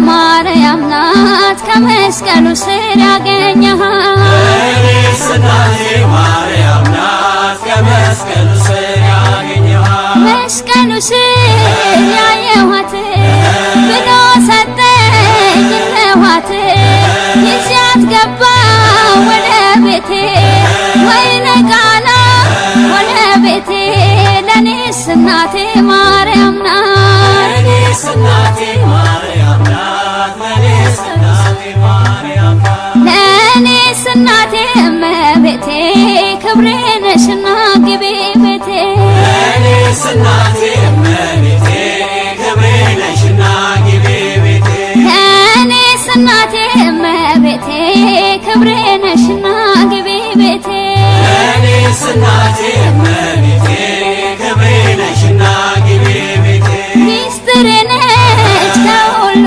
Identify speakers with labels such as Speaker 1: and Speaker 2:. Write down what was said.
Speaker 1: ማርያም ናት ከመስቀሉ ስር ያገኘሃት
Speaker 2: ለኔስ እናቴ ማርያም ናት ከመስቀሉ ስር ያገኘሃት
Speaker 1: መስቀሉ ስር ያየኋት ብሎ ሰጠኝ ለዋት ይዣት ገባ ወደ ቤቴ ወይነ ቃና ወደ ቤቴ ለኔስ እናቴ ማርያም ናት
Speaker 2: ለኔስ እናቴ ማርያም ናት ለኔስ እናቴ ማርያም ናት
Speaker 1: ለኔስ እናቴ እመቤቴ ክብሬ ነሽና ግቢ ቤቴ
Speaker 2: ለኔስ እናቴ እመቤቴ ክብሬ ነሽና ግቢ ቤቴ
Speaker 1: ለኔስ እናቴ እመቤቴ ክብሬ ነሽና ግቢ ቤቴ
Speaker 2: ለኔስ እናቴ